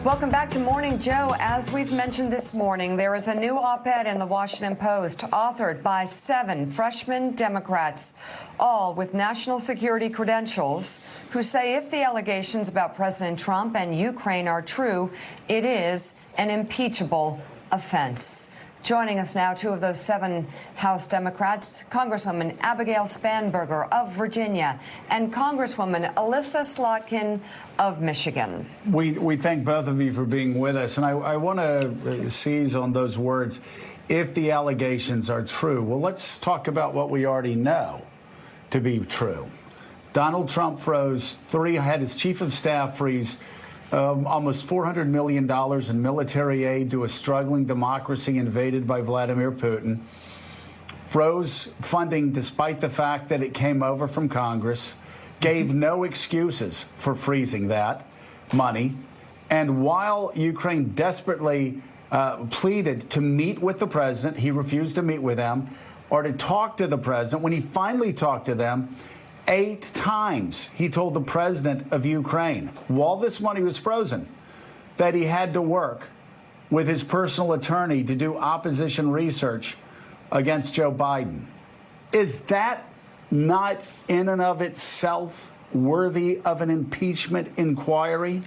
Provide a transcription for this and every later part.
Welcome back to Morning Joe. As we've mentioned this morning, there is a new op-ed in the Washington Post authored by 7 freshman Democrats, all with national security credentials, who say if the allegations about President Trump and Ukraine are true, it is an impeachable offense. Joining us now, 2 of those 7 House Democrats, Congresswoman Abigail Spanberger of Virginia and Congresswoman Elissa Slotkin of Michigan. We thank both of you for being with us. And I want to seize on those words, if the allegations are true. Well, let's talk about what we already know to be true. Donald Trump had his chief of staff freeze almost $400 million in military aid to a struggling democracy invaded by Vladimir Putin, froze funding despite the fact that it came over from Congress, gave no excuses for freezing that money. And while Ukraine desperately pleaded to meet with the president, he refused to meet with them or to talk to the president. When he finally talked to them, 8 times he told the president of Ukraine, while this money was frozen, that he had to work with his personal attorney to do opposition research against Joe Biden. Is that not in and of itself worthy of an impeachment inquiry?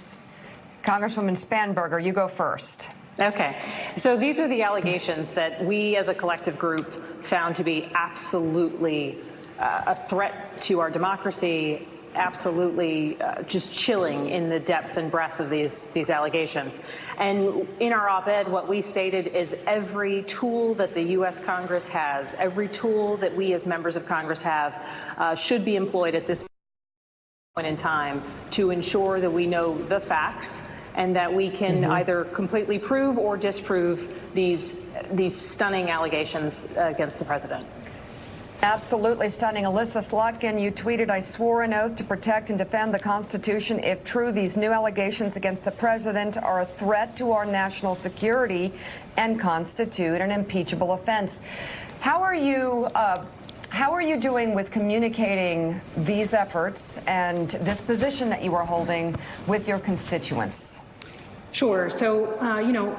Congresswoman Spanberger, you go first. Okay. So these are the allegations that we as a collective group found to be absolutely a threat to our democracy, absolutely just chilling in the depth and breadth of these allegations. And in our op-ed, what we stated is every tool that the U.S. Congress has, every tool that we as members of Congress have, should be employed at this point in time to ensure that we know the facts and that we can either completely prove or disprove these stunning allegations against the president. Absolutely stunning. Elissa Slotkin, you tweeted, I swore an oath to protect and defend the Constitution. If true, these new allegations against the president are a threat to our national security and constitute an impeachable offense. How are you doing with communicating these efforts and this position that you are holding with your constituents? Sure. So,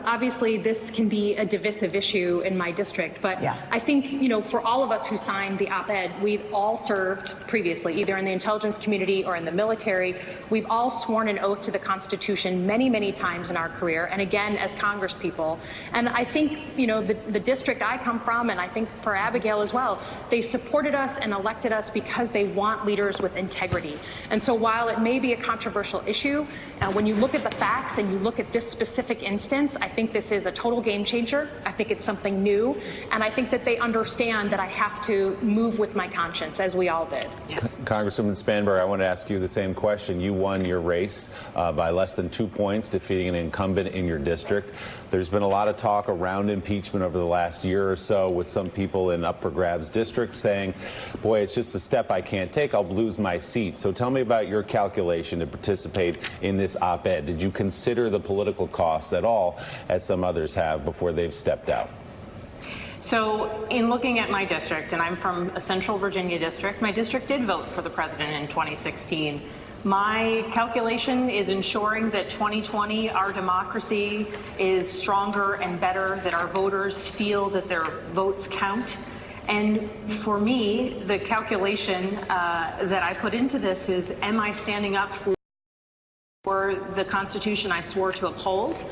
obviously this can be a divisive issue in my district, but I think, for all of us who signed the op-ed, we've all served previously, either in the intelligence community or in the military. We've all sworn an oath to the Constitution many, many times in our career, and again, as Congress people. And I think, the district I come from, and I think for Abigail as well, they supported us and elected us because they want leaders with integrity. And so while it may be a controversial issue, when you look at the facts and you look at this specific instance, I think this is a total game changer. I think it's something new. And I think that they understand that I have to move with my conscience, as we all did. Yes. Congresswoman Spanberger, I want to ask you the same question. You won your race by less than 2 points, defeating an incumbent in your district. There's been a lot of talk around impeachment over the last year or so, with some people in up-for-grabs districts saying, boy, it's just a step I can't take. I'll lose my seat. So tell me about your calculation to participate in this op-ed. Did you consider the political costs at all, as some others have, before they've stepped out? So in looking at my district, and I'm from a central Virginia district, my district did vote for the president in 2016. My calculation is ensuring that 2020, our democracy is stronger and better, that our voters feel that their votes count. And for me, the calculation that I put into this is, am I standing up for the Constitution I swore to uphold?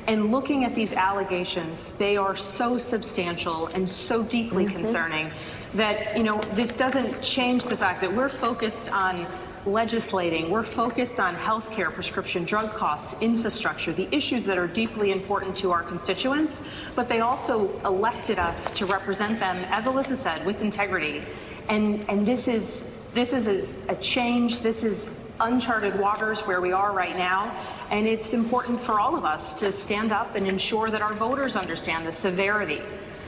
And looking at these allegations, they are so substantial and so deeply concerning that, this doesn't change the fact that we're focused on legislating. We're focused on health care, prescription drug costs, infrastructure, the issues that are deeply important to our constituents, but they also elected us to represent them, as Alyssa said, with integrity. And this is a change. This is uncharted waters where we are right now, and it's important for all of us to stand up and ensure that our voters understand the severity,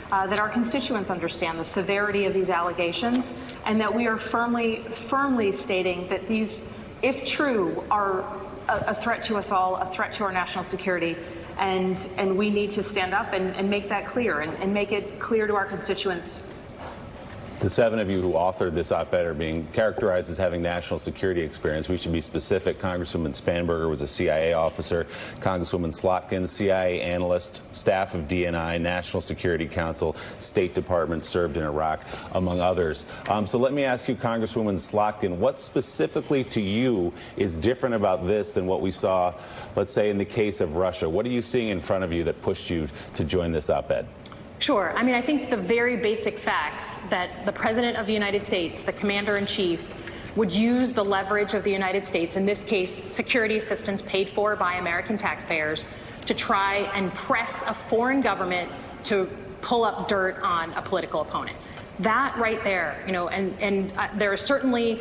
that our constituents understand the severity of these allegations, and that we are firmly stating that these, if true, are a threat to us all, a threat to our national security, and we need to stand up and make that clear and make it clear to our constituents. The 7 of you who authored this op-ed are being characterized as having national security experience. We should be specific. Congresswoman Spanberger was a CIA officer. Congresswoman Slotkin, CIA analyst, staff of DNI, National Security Council, State Department, served in Iraq, among others. So let me ask you, Congresswoman Slotkin, what specifically to you is different about this than what we saw, let's say, in the case of Russia? What are you seeing in front of you that pushed you to join this op-ed? Sure. I mean, I think the very basic facts that the President of the United States, the Commander-in-Chief, would use the leverage of the United States, in this case, security assistance paid for by American taxpayers, to try and press a foreign government to pull up dirt on a political opponent. That right there, and there is certainly,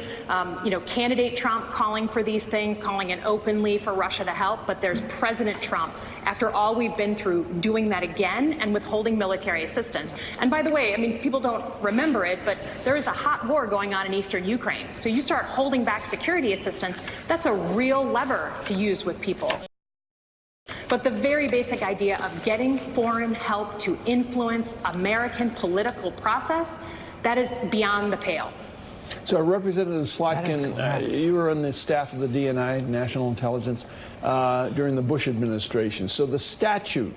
candidate Trump calling for these things, calling it openly for Russia to help, but there's President Trump, after all we've been through, doing that again and withholding military assistance. And by the way, I mean, people don't remember it, but there is a hot war going on in eastern Ukraine. So you start holding back security assistance, that's a real lever to use with people. But the very basic idea of getting foreign help to influence American political process, that is beyond the pale. So, Representative Slotkin, you were on the staff of the DNI, National Intelligence, during the Bush administration. So the statute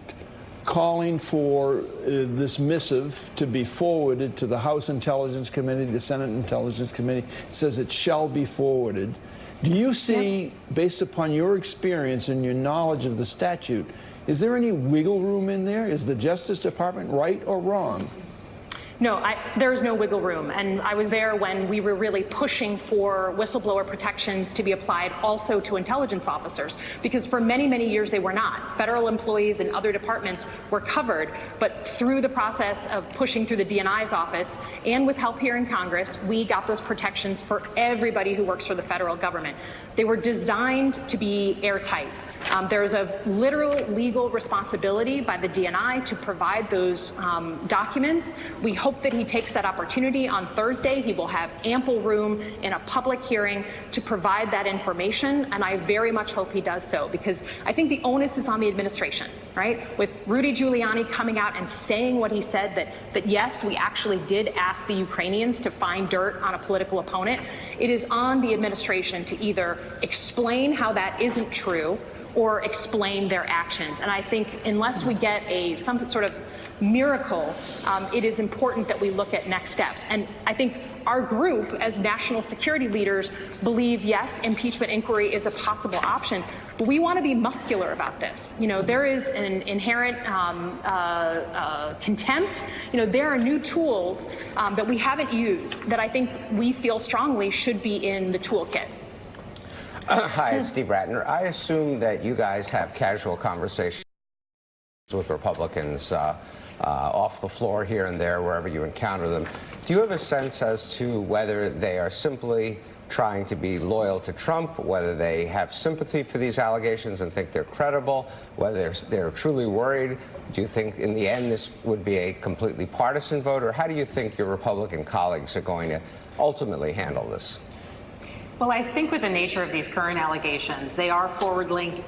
calling for this missive to be forwarded to the House Intelligence Committee, the Senate Intelligence Committee, says it shall be forwarded. Do you see, based upon your experience and your knowledge of the statute, is there any wiggle room in there? Is the Justice Department right or wrong? No, there's no wiggle room. And I was there when we were really pushing for whistleblower protections to be applied also to intelligence officers, because for many, many years they were not. Federal employees and other departments were covered, but through the process of pushing through the DNI's office and with help here in Congress, we got those protections for everybody who works for the federal government. They were designed to be airtight. There's a literal legal responsibility by the DNI to provide those documents. We hope that he takes that opportunity on Thursday. He will have ample room in a public hearing to provide that information, and I very much hope he does so, because I think the onus is on the administration, right? With Rudy Giuliani coming out and saying what he said, that yes, we actually did ask the Ukrainians to find dirt on a political opponent. It is on the administration to either explain how that isn't true or explain their actions. And I think unless we get some sort of miracle, it is important that we look at next steps. And I think our group, as national security leaders, believe, yes, impeachment inquiry is a possible option, but we want to be muscular about this. There is an inherent contempt. There are new tools that we haven't used that I think we feel strongly should be in the toolkit. Hi, it's Steve Ratner. I assume that you guys have casual conversations with Republicans off the floor here and there, wherever you encounter them. Do you have a sense as to whether they are simply trying to be loyal to Trump, whether they have sympathy for these allegations and think they're credible, whether they're truly worried? Do you think in the end this would be a completely partisan vote, or how do you think your Republican colleagues are going to ultimately handle this? Well, I think with the nature of these current allegations, they are forward-looking.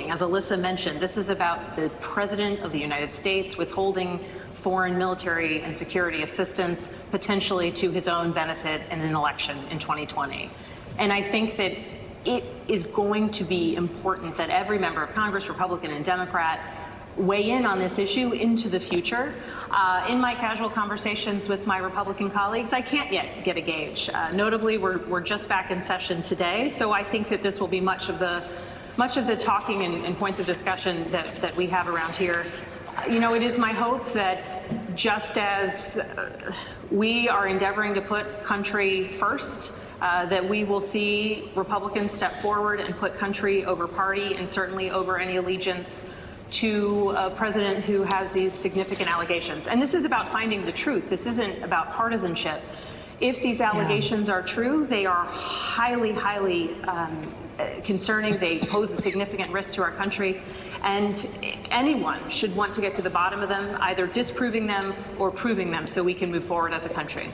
As Alyssa mentioned, this is about the President of the United States withholding foreign military and security assistance, potentially to his own benefit in an election in 2020. And I think that it is going to be important that every member of Congress, Republican and Democrat, weigh in on this issue into the future. In my casual conversations with my Republican colleagues, I can't yet get a gauge. Notably, we're just back in session today, so I think that this will be much of the talking and points of discussion that we have around here. It is my hope that just as we are endeavoring to put country first, that we will see Republicans step forward and put country over party, and certainly over any allegiance to a president who has these significant allegations. And this is about finding the truth. This isn't about partisanship. If these allegations are true, they are highly, highly concerning. They pose a significant risk to our country. And anyone should want to get to the bottom of them, either disproving them or proving them, so we can move forward as a country.